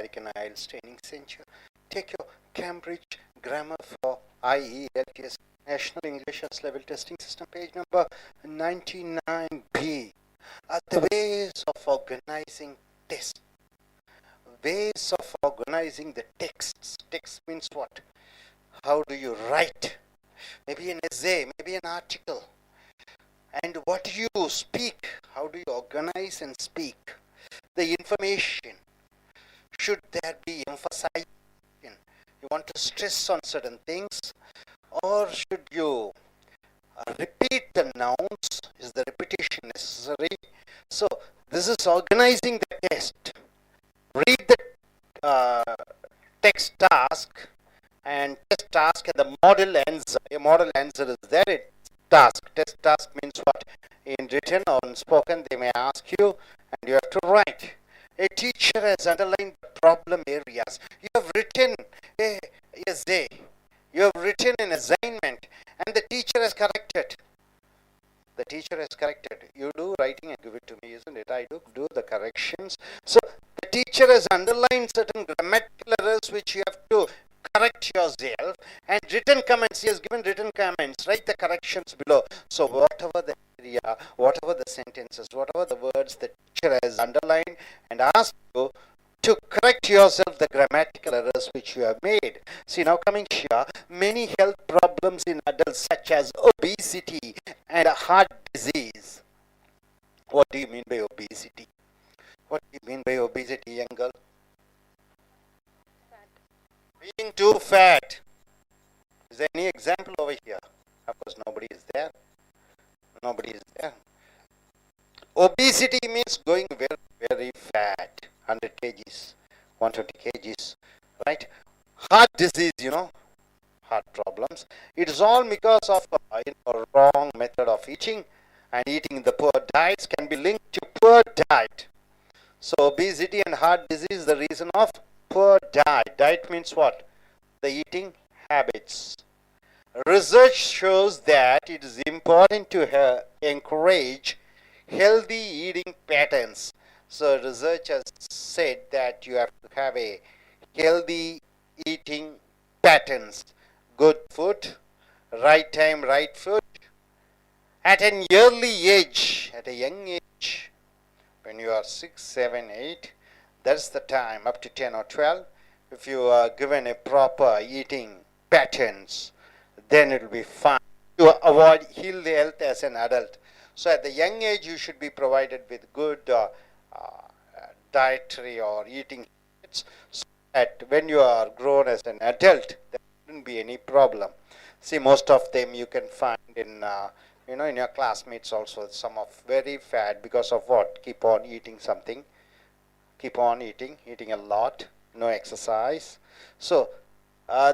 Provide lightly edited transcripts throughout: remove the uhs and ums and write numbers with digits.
American IELTS Training Center. Take your Cambridge Grammar for IELTS National English as Level Testing System, page number 99B. The ways of organizing tests. Ways of organizing the texts. Text means what? How do you write? Maybe an essay, maybe an article. And what do you speak? How do you organize and speak? The information. Should there be emphasization? You want to stress on certain things, or should you repeat the nouns? Is the repetition necessary? So this is organizing the test. Read the text task and test task, and the model answer. A model answer is there. Task. Test task means what? In written or in spoken, they may ask you, and you have to write. A teacher has underlined the problem areas. You have written a essay. You have written an assignment, and the teacher has corrected. The teacher has corrected. You do writing and give it to me, isn't it? I do the corrections. So the teacher has underlined certain grammatical errors which you have to correct yourself, and written comments. He has given written comments. Write the corrections below. So whatever the area, whatever the sentences, whatever the words the teacher has underlined and asked you to correct yourself the grammatical errors which you have made. See, now coming here, many health problems in adults such as obesity and heart disease. What do you mean by obesity? What do you mean by obesity, young girl? Being too fat. Is there any example over here? Of course, nobody is there. Nobody is there. Obesity means going very, very fat. 100 kgs, 120 kgs, right? Heart disease, heart problems. It is all because of wrong method of eating, and eating the poor diets can be linked to poor diet. So obesity and heart disease, the reason of poor diet. Diet means what? The eating habits. Research shows that it is important to encourage healthy eating patterns. So research has said that you have to have a healthy eating patterns. Good food, right time, right food. At an early age, at a young age, when you are 6, 7, 8, that's the time, up to 10 or 12. If you are given a proper eating patterns, then it will be fine to avoid ill health as an adult. So at the young age, you should be provided with good dietary or eating habits, so that when you are grown as an adult, there wouldn't be any problem. See, most of them you can find in in your classmates also. Some of very fat because of what? Keep on eating something. Keep on eating a lot, no exercise. So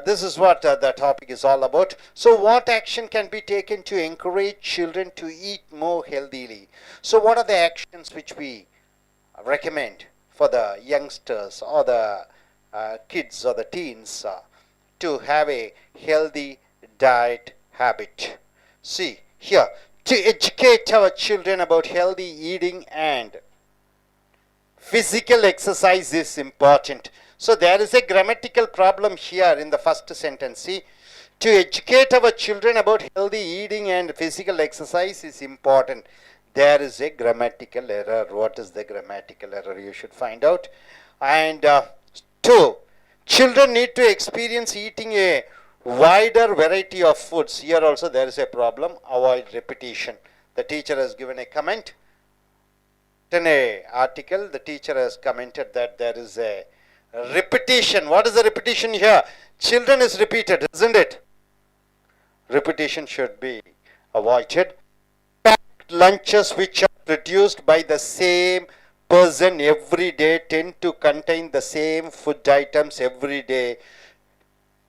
this is what the topic is all about. So what action can be taken to encourage children to eat more healthily? So what are the actions which we recommend for the youngsters or the kids or the teens to have a healthy diet habit? See here, to educate our children about healthy eating and physical exercise is important. So there is a grammatical problem here in the first sentence. See, to educate our children about healthy eating and physical exercise is important. There is a grammatical error. What is the grammatical error? You should find out. And 2, children need to experience eating a wider variety of foods. Here also there is a problem. Avoid repetition. The teacher has given a comment. In an article, the teacher has commented that there is a repetition. What is the repetition here? Children is repeated, isn't it? Repetition should be avoided. Packed lunches which are produced by the same person every day tend to contain the same food items every day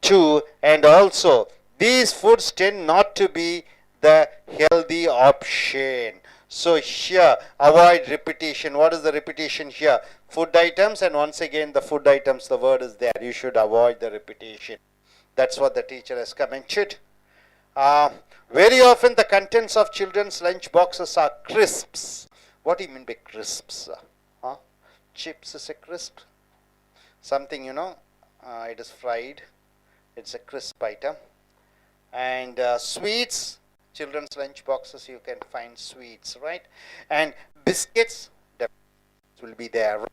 too, and also these foods tend not to be the healthy option. So here, avoid repetition. What is the repetition here? Food items, and once again the food items, the word is there. You should avoid the repetition. That's what the teacher has commented. Very often the contents of children's lunch boxes are crisps. What do you mean by crisps? Chips is a crisp. something, it is fried. It's a crisp item. And sweets, children's lunch boxes, you can find sweets, right? And biscuits, will be there.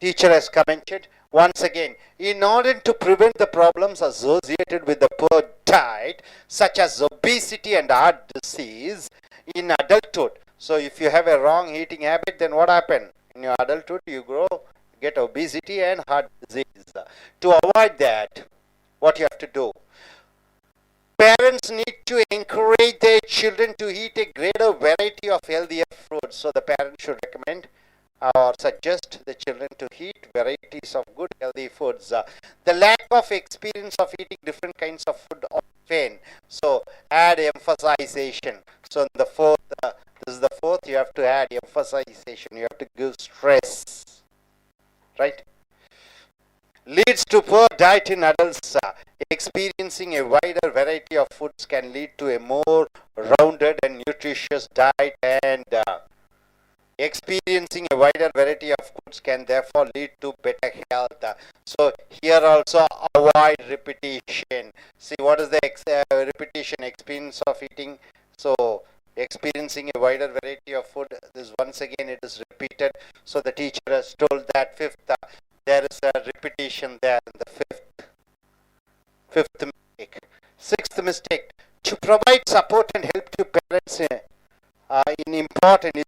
Teacher has commented once again, in order to prevent the problems associated with the poor diet, such as obesity and heart disease in adulthood. So if you have a wrong eating habit, then what happens? In your adulthood, you get obesity and heart disease. To avoid that, what you have to do? Parents need to encourage their children to eat a greater variety of healthier fruits. So the parents should recommend or suggest the children to eat varieties of good healthy foods. The lack of experience of eating different kinds of food often. So add emphasization. So in the fourth, this is the fourth, you have to add emphasization. You have to give stress. Right? Leads to poor diet in adults. Experiencing a wider variety of foods can lead to a more rounded and nutritious diet, and experiencing a wider variety of foods can therefore lead to better health. So here also avoid repetition. See, what is the repetition? Experience of eating. So experiencing a wider variety of food, this once again it is repeated. So the teacher has told that fifth, there is a repetition there in the fifth mistake. Sixth mistake, to provide support and help to parents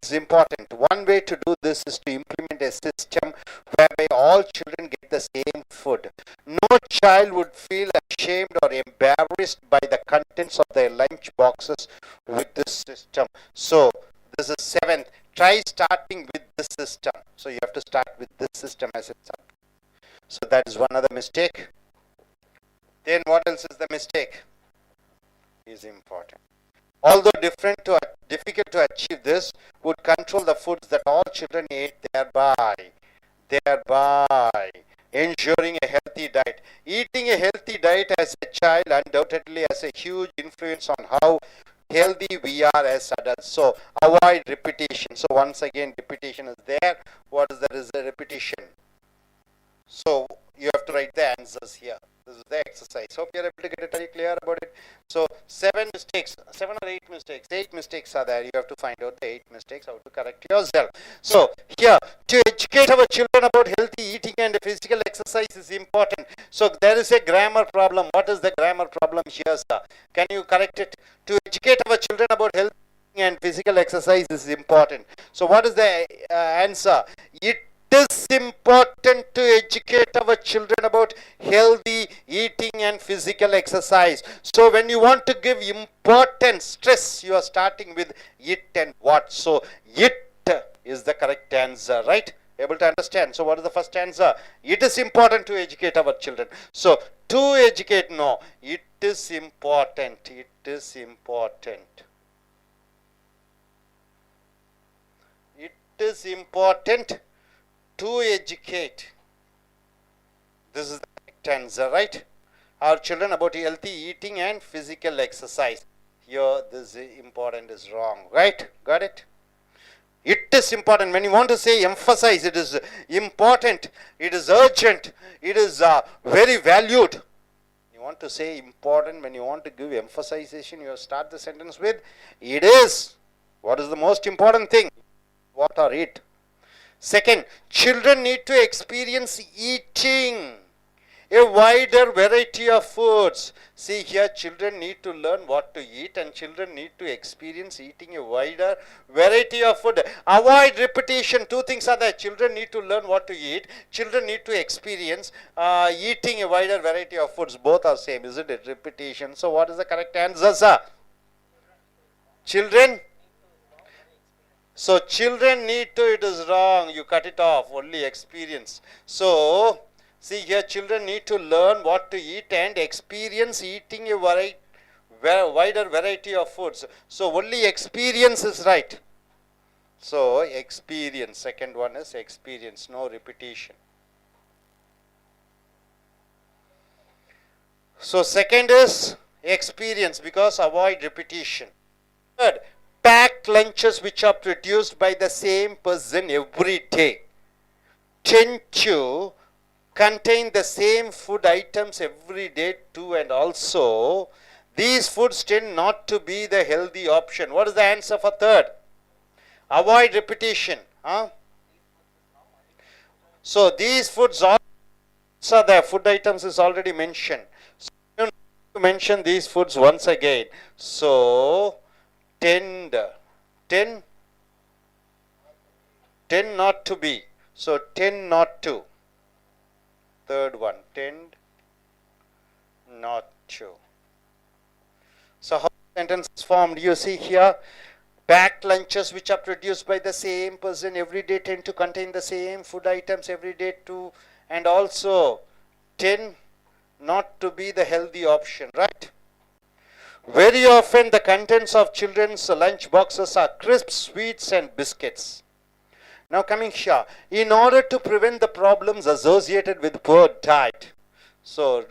is important. One way to do this is to implement a system whereby all children get the same food. No child would feel ashamed or embarrassed by the contents of their lunch boxes with this system. So this is seventh. Try starting with this system. So you have to start with this system as it's up. So that is one other mistake. Then what else is the mistake? Is important. Although difficult to achieve this, would control the foods that all children eat, thereby ensuring a healthy diet. Eating a healthy diet as a child undoubtedly has a huge influence on how healthy we are as adults. So avoid repetition. So once again, repetition is there. What is there is a repetition? So you have to write the answers here. This is the exercise. Hope you are able to get it very clear about it. So 7 or 8 mistakes. 8 mistakes are there. You have to find out the 8 mistakes, how to correct yourself. So here, to educate our children about healthy eating and physical exercise is important. So there is a grammar problem. What is the grammar problem here, sir? Can you correct it? To educate our children about healthy eating and physical exercise is important. So what is the answer? It is important to educate our children about healthy eating and physical exercise. So when you want to give important stress, you are starting with it and what. So it is the correct answer, right? Able to understand? So what is the first answer? It is important to educate our children. So to educate, no. It is important. It is important. It is important to educate. This is the correct answer, right? Our children about healthy eating and physical exercise. Here, this important is wrong, right? Got it? It is important. When you want to say emphasize, it is important, it is urgent, it is very valued. You want to say important, when you want to give emphasization, you start the sentence with it is. What is the most important thing? What are it? Second, children need to experience eating a wider variety of foods. See here, children need to learn what to eat and children need to experience eating a wider variety of food. Avoid repetition. Two things are there. Children need to learn what to eat. Children need to experience eating a wider variety of foods. Both are same, isn't it? Repetition. So what is the correct answer, sir? Children? So children need to, it is wrong. You cut it off. Only experience. So see here, children need to learn what to eat and experience eating a wider variety of foods. So only experience is right. So experience. Second one is experience. No repetition. So second is experience because avoid repetition. Third, packed lunches which are produced by the same person every day tend to contain the same food items every day too, and also these foods tend not to be the healthy option. What is the answer for third? Avoid repetition. So these foods are the food items is already mentioned. So you don't have to mention these foods once again. So tend not to be. So tend not to. Third one, tend not to. So how the sentence is formed? You see here, packed lunches which are produced by the same person every day tend to contain the same food items every day too, and also tend not to be the healthy option, right? Very often the contents of children's lunch boxes are crisps, sweets and biscuits. Now coming here, in order to prevent the problems associated with poor diet, so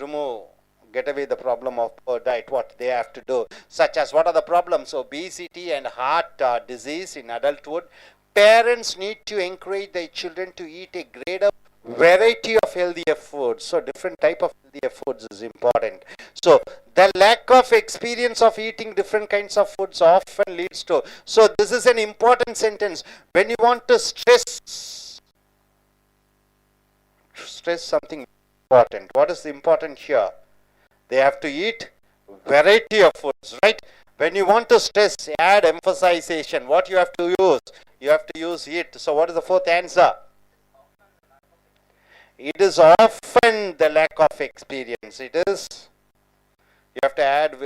get away the problem of poor diet, what they have to do, such as what are the problems? Obesity and heart disease in adulthood. Parents need to encourage their children to eat a greater variety of healthier foods. So different type of healthier foods is important. So the lack of experience of eating different kinds of foods often leads to, so this is an important sentence. When you want to stress something important, what is important here? They have to eat variety of foods, right? When you want to stress, add emphasization. What you have to use? You have to use it. So what is the fourth answer? It is often the lack of experience. It is, you have to add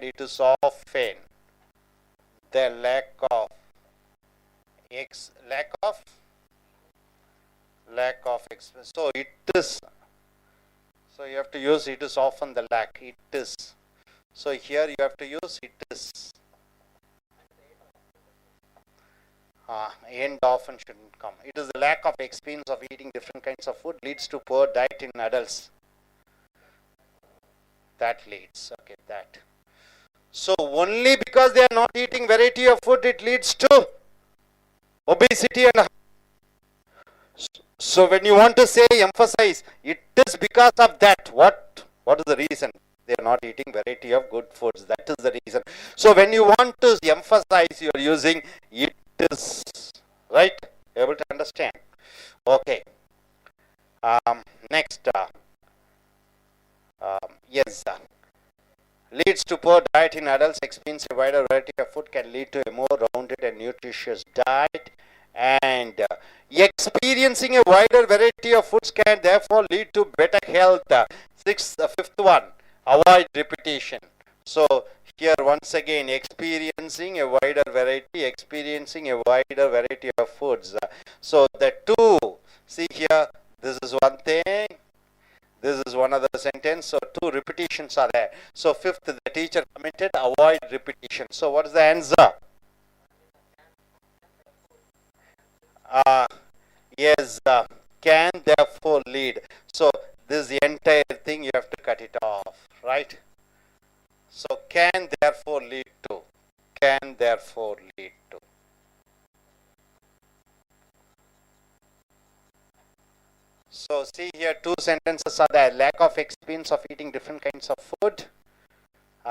it is often the lack of experience. So it is, so you have to use it is often the lack. It is. So here you have to use it is. End often shouldn't come. It is the lack of experience of eating different kinds of food leads to poor diet in adults. That leads, okay, that. So only because they are not eating variety of food, it leads to obesity and. So when you want to say, emphasize, it is because of that. What is the reason? They are not eating variety of good foods. That is the reason. So when you want to emphasize, you are using it is, right? Able to understand? Okay. Next. Yes. Leads to poor diet in adults. Experience a wider variety of food can lead to a more rounded and nutritious diet. And experiencing a wider variety of foods can therefore lead to better health. Fifth one, avoid repetition. So here once again, experiencing a wider variety of foods. So the two, see here, this is one thing, this is one other sentence. So two repetitions are there. So fifth, the teacher commented, avoid repetition. So what is the answer? Yes, can therefore lead. So this entire thing you have to cut it off, right? So can therefore lead to. So see here, two sentences are there. Lack of experience of eating different kinds of food.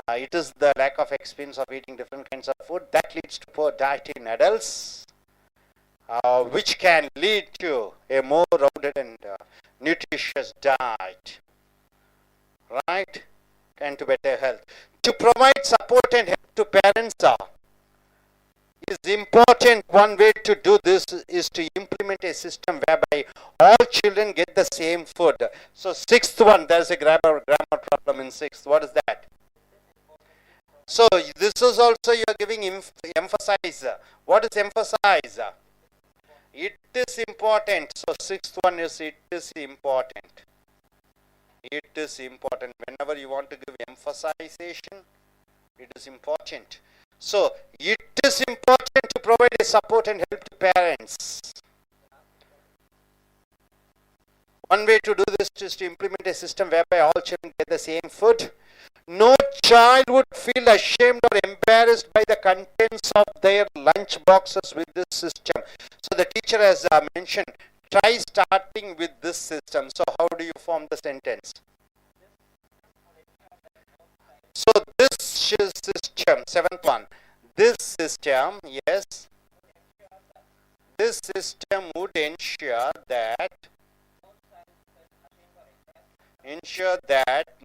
It is the lack of experience of eating different kinds of food that leads to poor diet in adults. Which can lead to a more rounded and nutritious diet, right? And to better health. To provide support and help to parents is important. One way to do this is to implement a system whereby all children get the same food. So sixth one, there's a grammar problem in sixth. What is that? So this is also you are giving emphasize. What is emphasize? It is important. So sixth one is it is important. It is important. Whenever you want to give emphasization, it is important. So it is important to provide a support and help to parents. One way to do this is to implement a system whereby all children get the same food. No child would feel ashamed or embarrassed by the contents of their lunch boxes with this system. So the teacher has mentioned, try starting with this system. So how do you form the sentence? So this system, seventh one, this system, yes, this system would ensure that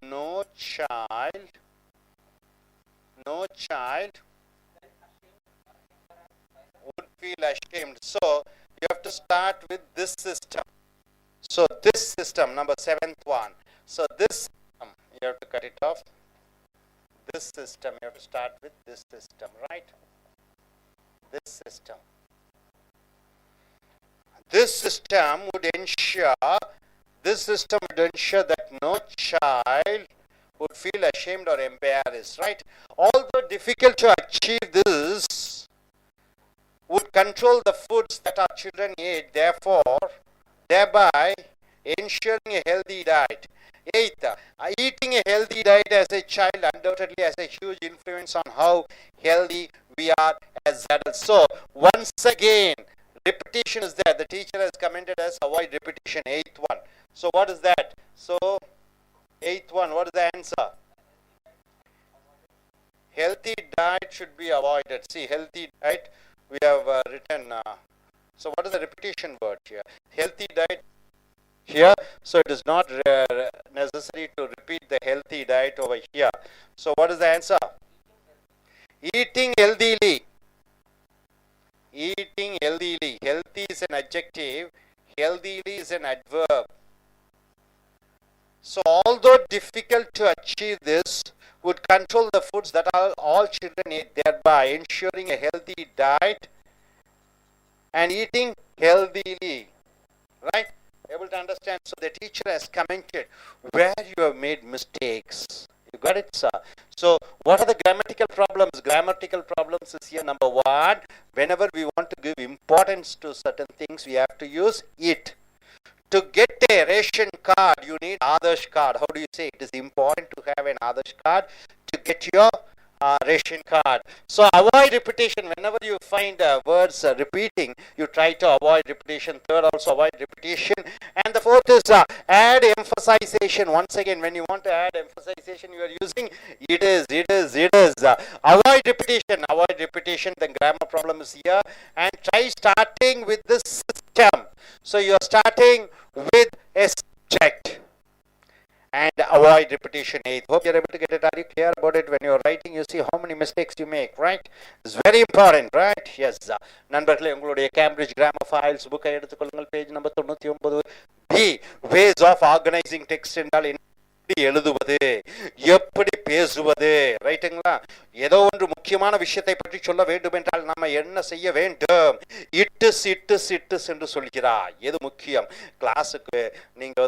no child would feel ashamed. So you have to start with this system. So this system, number seventh one. So this system, you have to cut it off. This system, you have to start with this system, right? This system. This system would ensure that no child would feel ashamed or embarrassed, right? Although difficult to achieve this, would control the foods that our children eat, thereby ensuring a healthy diet. Eighth, eating a healthy diet as a child undoubtedly has a huge influence on how healthy we are as adults. So, once again, repetition is there. The teacher has commented as avoid repetition, eighth one. So, what is that? So, eighth one, what is the answer? Healthy diet should be avoided. See, healthy diet, we have written. So, what is the repetition word here? Healthy diet here. So, it is not necessary to repeat the healthy diet over here. So, what is the answer? Eating healthily. Eating healthily. Healthy is an adjective. Healthily is an adverb. So, although difficult to achieve this, would control the foods that all children eat, thereby ensuring a healthy diet and eating healthily. Right? Able to understand? So, the teacher has commented where you have made mistakes. You got it, sir? So, what are the grammatical problems? Grammatical problems is here. Number one, whenever we want to give importance to certain things, we have to use it. To get a ration card, you need Adarsh card. How do you say? It is important to have an Adarsh card to get your ration card. So avoid repetition. Whenever you find words repeating, you try to avoid repetition. Third, also avoid repetition. And the fourth is add emphasization. Once again, when you want to add emphasization, you are using it is. Avoid repetition. Avoid repetition. The grammar problem is here. And try starting with this system. So you are starting with a subject and avoid repetition. Eighth. Hope you are able to get it. Are you clear about it? When you are writing, you see how many mistakes you make, right? It's very important, right? Yes. நண்பர்களே, உங்களுடைய Cambridge grammar files புக்கை எடுத்துக்கொள்ளுங்கள். Page number 99. B. Ways of organizing text என்றால் எப்படி எழுதுவது, எப்படி பேசுவது, ரைட்டுங்களா? ஏதோ ஒன்று முக்கியமான விஷயத்தை பற்றி சொல்ல வேண்டும் என்றால் நம்ம என்ன செய்ய வேண்டும்? இட்டுஸ் என்று சொல்கிறார். எது முக்கியம்? கிளாஸுக்கு நீங்க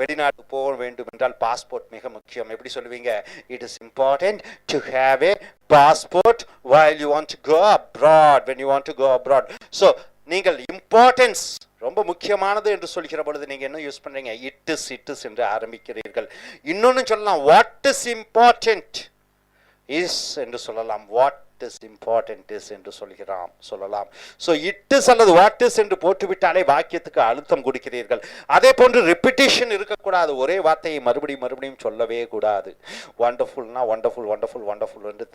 வெளிநாட்டுக்கு போக வேண்டும் என்றால் பாஸ்போர்ட் மிக முக்கியம். எப்படி சொல்லுவீங்க? It is important to have A passport while you want to go abroad, when you want to go abroad. So நீங்கள் இம்பார்ட்டன்ஸ் ரொம்ப முக்கியமானது என்று சொல்கிற பொழுது நீங்க என்ன யூஸ் பண்றீங்க? இட் இஸ் என்று ஆரம்பிக்கிறீர்கள். இன்னொன்னு சொல்லலாம், வாட் இஸ் இம்பார்ட்டன்ட் இஸ் என்று சொல்லலாம். வாட் இஸ் இம்பார்ட்டன்ட் இஸ் என்று சொல்லலாம். ஸோ இட் இஸ் அல்லது வாட் இஸ் என்று போட்டுவிட்டாலே வாக்கியத்துக்கு அழுத்தம் கொடுக்கிறீர்கள். அதே போன்று ரிப்பிட்டிஷன் இருக்கக்கூடாது. ஒரே வார்த்தையை மறுபடியும் சொல்லவே கூடாது. வண்டர்ஃபுல்னா வண்டர்ஃபுல் என்று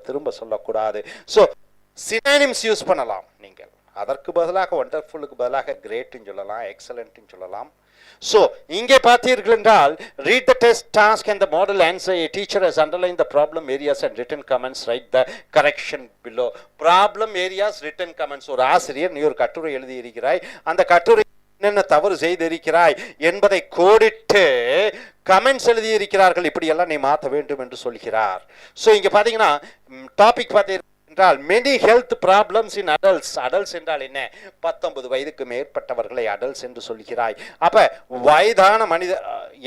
திரும்ப சொல்லக்கூடாது. ஸோ சினானிம்ஸ் யூஸ் பண்ணலாம். நீங்கள் அதற்கு பதிலாக வண்டர்ஃபுல்லுக்கு பதிலாக கிரேட்னு சொல்லலாம், எக்ஸலன்ட்னு சொல்லலாம். So, இங்கே பார்த்தீர்கள் என்றால் read the test task and the model answer. A teacher has underlined the problem areas and written comments. Write the correction below. Problem areas, written comments. ஒரு ஆசிரியர் நீ ஒரு கட்டுரை எழுதி இருக்கிறாய், அந்த கட்டுரை என்னென்ன தவறு செய்திருக்கிறாய் என்பதை கோடிட்டு கமெண்ட்ஸ் எழுதி இருக்கிறார்கள். இப்படி எல்லாம் நீ மாற்ற வேண்டும் என்று சொல்கிறார். ஸோ இங்க பாத்தீங்கன்னா டாபிக் பார்த்தீங்கன்னா many health problems in adults. adults என்றால் என்ன? 19 வயதுக்கு மேற்பட்டவர்களை adults என்று சொல்கிறாய். அப்ப வயதான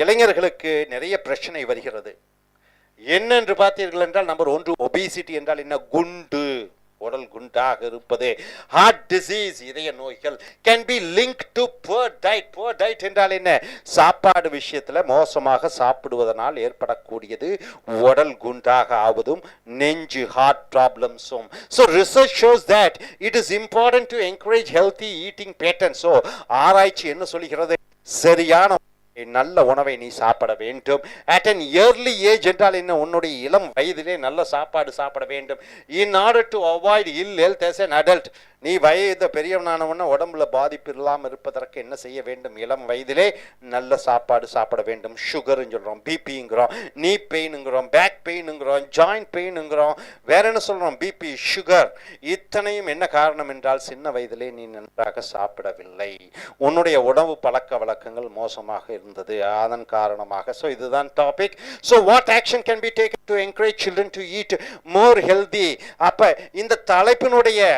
இளைஞர்களுக்கு நிறைய பிரச்சனை வருகிறது. என்னென்று பார்த்தீர்கள் என்றால் நம்பர் 1 obesity என்றால் என்ன? குண்டு. உடல் குண்டாக இருப்பது. ஹார்ட் டிசீஸ், இதய நோய்கள் can be link to poor diet. Poor diet என்றால் என்ன? சாப்பாடு விஷயத்தில் மோசமாக சாப்பிடுவதனால் ஏற்படக்கூடியது உடல் குண்டாக ஆவதும் நெஞ்சு ஹார்ட் ப்ராப்ளம்ஸும். So research shows that it is important to encourage healthy eating pattern. So ஆராய்ச்சி என்ன சொல்கிறது? சரியான நல்ல உணவை நீ சாப்பிட வேண்டும். அட் அன் இயர்லி ஏஜ் என்றால் என்ன? உன்னுடைய இளம் வயதிலே நல்ல சாப்பாடு சாப்பிட வேண்டும். In order to avoid will health as an adult. நீ வயது பெரியவனானவன உடம்புல பாதிப்பு இல்லாமல் இருப்பதற்கு என்ன செய்ய வேண்டும்? இளம் வயதிலே நல்ல சாப்பாடு சாப்பிட வேண்டும். சுகர்னு சொல்கிறோம், பிபிங்கிறோம், நீ பெயினுங்கிறோம், பேக் பெயினுங்கிறோம், ஜாயிண்ட் பெயினுங்கிறோம், வேற என்ன சொல்கிறோம்? BP, sugar. இத்தனையும் என்ன காரணம் என்றால் சின்ன வயதிலே நீ நன்றாக சாப்பிடவில்லை, உன்னுடைய உணவு பழக்க வழக்கங்கள் மோசமாக இருந்தது, அதன் காரணமாக. ஸோ இதுதான் topic. So what action can be taken to encourage children to eat more healthy? அப்போ இந்த தலைப்பினுடைய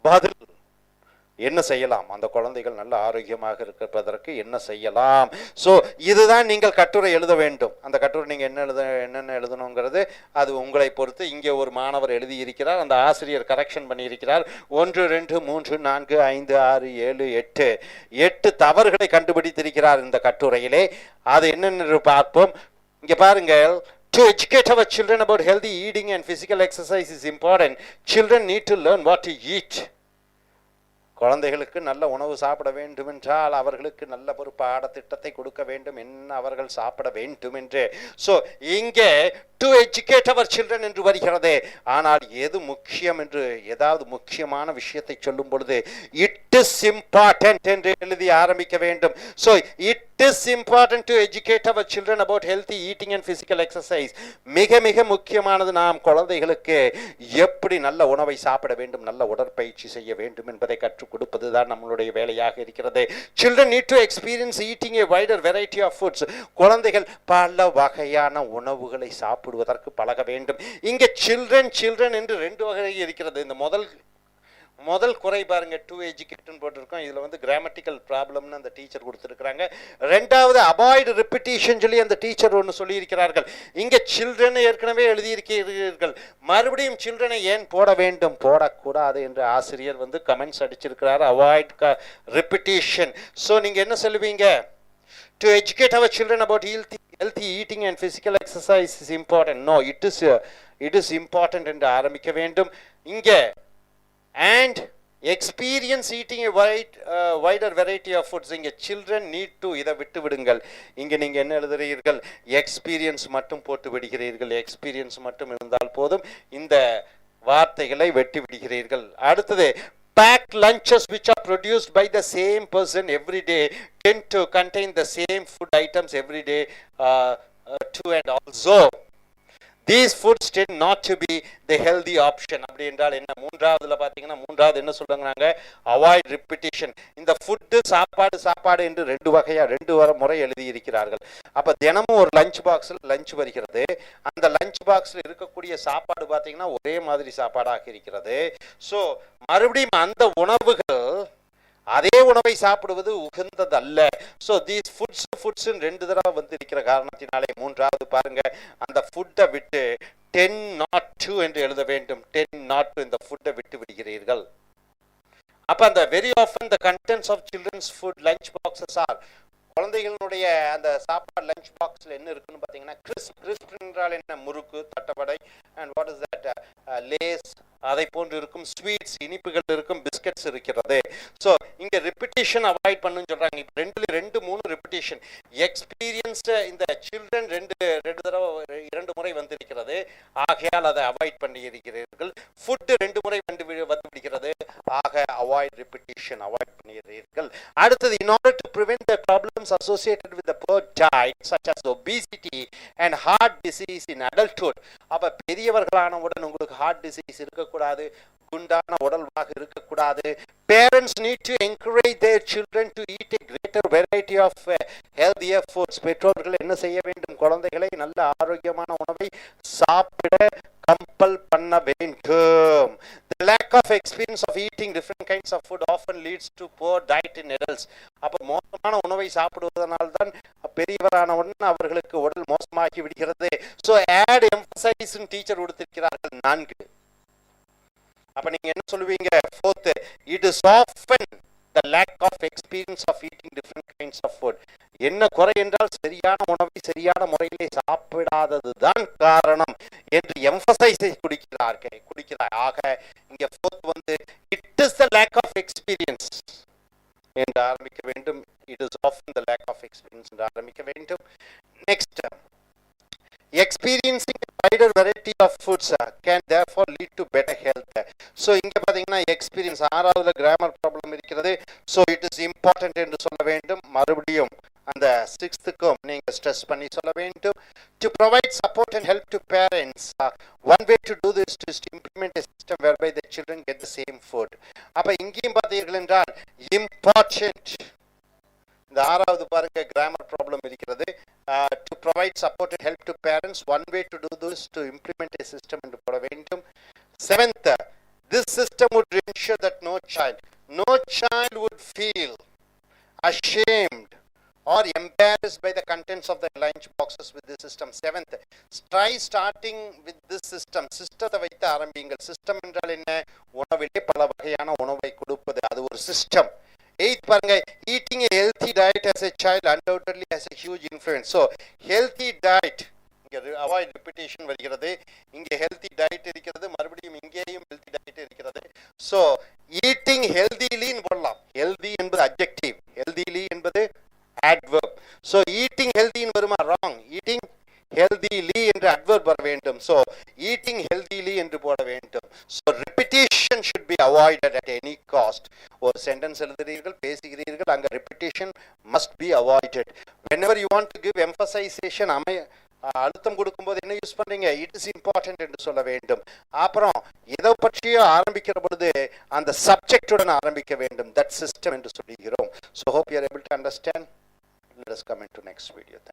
பதில் என்ன செய்யலாம்? அந்த குழந்தைகள் நல்ல ஆரோக்கியமாக இருப்பதற்கு என்ன செய்யலாம்? ஸோ இதுதான் நீங்கள் கட்டுரை எழுத வேண்டும். அந்த கட்டுரை நீங்கள் என்னென்ன எழுதணுங்கிறது அது உங்களை பொறுத்து. இங்கே ஒரு மாணவர் எழுதியிருக்கிறார், அந்த ஆசிரியர் கரெக்ஷன் பண்ணியிருக்கிறார். 1 2 3 4 5 6 7 8 தவறுகளை கண்டுபிடித்திருக்கிறார் இந்த கட்டுரையிலே. அது என்னென்னு பார்ப்போம். இங்கே பாருங்கள். To educate our children about healthy eating and physical exercise is important. Children need to learn what to eat. குழந்தைகளுக்கு நல்ல உணவு சாப்பிட வேண்டும் என்றால் அவர்களுக்கு நல்ல ஒரு பாடத்திட்டத்தை கொடுக்க வேண்டும், என்ன அவர்கள் சாப்பிட வேண்டும் என்று. ஸோ இங்கே டு எஜுகேட் அவர் சில்ட்ரன் என்று வருகிறது. ஆனால் எது முக்கியம் என்று ஏதாவது முக்கியமான விஷயத்தை சொல்லும் பொழுது இட் இஸ் இம்பார்ட்டன்ட் என்று எழுதி ஆரம்பிக்க வேண்டும். So it is important to educate our children about healthy eating and physical exercise. மிக மிக முக்கியமானது நாம் குழந்தைகளுக்கு எப்படி நல்ல உணவை சாப்பிட வேண்டும், நல்ல உடற்பயிற்சி செய்ய வேண்டும் என்பதை கற்றுக் கொடுப்பதுதான் நம்மளுடைய வேலையாக இருக்கிறது. Children need to experience eating a wider variety of foods. குழந்தைகள் பல வகையான உணவுகளை சாப்பிடுவதற்கு பழக வேண்டும். இங்கே சில்ட்ரன் என்று 2 வகை இருக்கிறது. இந்த முதல் குறை பாருங்க, டு எஜுகேட்னு போட்டிருக்கோம். இதில் வந்து கிராமட்டிக்கல் ப்ராப்ளம்னு அந்த டீச்சர் கொடுத்துருக்குறாங்க. 2வது அவாய்டு ரிப்பிட்டேஷன் சொல்லி அந்த டீச்சர் ஒன்று சொல்லியிருக்கிறார்கள். இங்கே சில்ட்ரன் ஏற்கனவே எழுதியிருக்கிறீர்கள், மறுபடியும் சில்ட்ரனை ஏன் போட வேண்டும், போடக்கூடாது என்று ஆசிரியர் வந்து கமெண்ட்ஸ் அடிச்சிருக்கிறார். Avoid repetition. ஸோ நீங்கள் என்ன சொல்லுவீங்க? To educate our children about healthy eating and physical exercise is important. No, it is important என்று ஆரம்பிக்க வேண்டும். இங்கே and experience eating a wider variety of foods. இங்கே children need to, இதை விட்டு விடுங்கள். இங்கே நீங்கள் என்ன எழுதுகிறீர்கள்? எக்ஸ்பீரியன்ஸ் மட்டும் போட்டு விடுகிறீர்கள். எக்ஸ்பீரியன்ஸ் மட்டும் இருந்தால் போதும், இந்த வார்த்தைகளை வெட்டி விடுகிறீர்கள். அடுத்தது packed lunches which are produced by the same person every day tend to contain the same food items every day too, and also these foods tend not to be the healthy option. அப்படி என்றால் என்ன? மூன்றாவதுல பார்த்தீங்கன்னா, மூன்றாவது என்ன சொல்றாங்க? Avoid repetition. இந்த food சாப்பாடு என்று 2 வகையா 2 முறை எழுதி இருக்கிறார்கள். அப்ப தினமும் ஒரு லஞ்ச் பாக்ஸில் லஞ்ச் வருகிறது. அந்த லஞ்ச் பாக்ஸில் இருக்கக்கூடிய சாப்பாடு பார்த்தீங்கன்னா ஒரே மாதிரி சாப்பாடாக இருக்கிறது. ஸோ மறுபடியும் அந்த உணவுகள் அதே உணவை சாப்பிடுவது உகந்தது அல்ல. ஸோ தீஸ் ஃபுட்ஸ் 2 தடவை வந்து இருக்கிற காரணத்தினாலே மூன்றாவது பாருங்க, அந்த ஃபுட்டை விட்டு 10 not to என்று எழுத வேண்டும். 10 not to இந்த ஃபுட்டை விட்டு விடுகிறீர்கள். அப்ப அந்த very often the contents of children's food lunch boxes are, குழந்தைகளுடைய அந்த சாப்பாடு லஞ்ச் பாக்ஸில் என்ன இருக்குன்னு பார்த்தீங்கன்னா, கிறிஸ்ப் என்றால் என்ன? முறுக்கு, தட்டவடை, and what is that, Lay's, அதை போன்று இருக்கும். ஸ்வீட்ஸ், இனிப்புகள் இருக்கும், பிஸ்கட்ஸ் இருக்கிறது. ஸோ இங்கே ரிப்பிட்டேஷன் அவாய்ட் பண்ணுன்னு சொல்கிறாங்க. இப்போ 2 ரிப்பிட்டேஷன். எக்ஸ்பீரியன்ஸ் இந்த சில்ட்ரன் 2 தடவை 2 முறை வந்திருக்கிறது, ஆகையால் அதை அவாய்ட் பண்ணி இருக்கிறீர்கள். ஃபுட்டு 2 முறை வந்து விடுகிறது, ஆக அவாய்ட் ரிப்பிட்டேஷன், அவாய்ட் பண்ணுகிறீர்கள். அடுத்தது, in order to prevent the problems associated with the poor diet such as obesity and heart disease in adulthood. அப்ப பெரியவர்களானவுடன் உங்களுக்கு ஹார்ட் டிசீஸ் இருக்கக்கூடாது, குண்டான உடல்வாக இருக்கக்கூடாது. Parents need to encourage their children to eat a greater variety of healthier foods. பெற்றோர்கள் என்ன செய்ய வேண்டும்? குழந்தைகளை நல்ல ஆரோக்கியமான உணவை சாப்பிட கம்பல் பண்ண வேண்டும். The lack of experience of eating different kinds of food often leads to poor diet in adults. அப்ப மோசமான உணவை சாப்பிடுவதனால் தான் பெரியவரானவுடன் அவர்களுக்கு உடல் மோசமாகி விடுகிறது. So add emphasis in teacher கொடுத்திருக்கிறார்கள் 4. அப்ப நீங்க என்ன சொல்லுவீங்க? Fourth, it is often the lack of experience of eating different kinds of food. என்ன குறை என்றால் சரியான உணவை சரியான முறையிலே சாப்பிடாததுதான் காரணம் என்று எம்பசைஸ் குடிக்கிறார். ஆக இங்க fourth வந்து it is the lack of experience என்று ஆரம்பிக்க வேண்டும். It is often the lack of experience என்று ஆரம்பிக்க வேண்டும். Next, experiencing a wider variety of foods can therefore lead to better health. So இங்க பாத்தீங்கன்னா எக்ஸ்பீரியன்ஸ் ஆறாவதுல கிராமர் ப்ராப்ளம் இருக்கிறது. So it is important என்று சொல்ல வேண்டும். மறுபடியும் அந்த சிக்ஸ்த்துக்கும் நீங்க ஸ்ட்ரெஸ் பண்ணி சொல்ல வேண்டும். To provide support and help to parents, one way to do this is to implement a system whereby the children get the same food. அப்ப இங்கேயும் பார்த்தீர்கள் என்றால் important, இந்த ஆறாவது பாருங்க கிராமர் ப்ராப்ளம் இருக்கிறது. To provide support and help to parents, one way to do this to implement a system என்று போட வேண்டும். Seventh, this system would ensure that no child would feel ashamed or embarrassed by the contents of the lunch boxes with this system. Seventh, try starting with this system. சிஸ்டத்தை வைத்து ஆரம்பியுங்கள். System என்றால் என்ன? உணவிலே பல வகையான உணவை கொடுப்பது, அது ஒரு சிஸ்டம். Eighth பாருங்க, eating a healthy diet as a child undoubtedly has a huge influence. So healthy diet, இங்க அவாய்ட் ரிப்பீட்டேஷன் வருகிறது. இங்கே ஹெல்தி டயட் இருக்கிறது, மறுபடியும் இங்கேயும் ஹெல்தி டயட் இருக்கிறது. ஸோ ஈட்டிங் ஹெல்திலின்னு போடலாம். ஹெல்தி என்பது அட்ஜெக்டிவ், ஹெல்திலி என்பது adverb. So eating healthy in வருமா? wrong. eating healthily என்று adverb வர வேண்டும். So eating healthily என்று போட வேண்டும். So repetition should be avoided at any cost. ஒரு sentence எழுதுகிறீர்கள், பேசுகிறீர்கள், அங்க repetition must be avoided. Whenever you want to give emphasization, அழுத்தம் கொடுக்கும்போது என்ன யூஸ் பண்றீங்க? இட் இஸ் இம்பார்ட்டன்ட் என்று சொல்ல வேண்டும். அப்புறம் எதை பற்றியோ ஆரம்பிக்கிற பொழுது அந்த சப்ஜெக்டுடன் ஆரம்பிக்க வேண்டும். தட் சிஸ்டம் என்று சொல்லுகிறோம். So hope you are able to understand. Let us come into next video.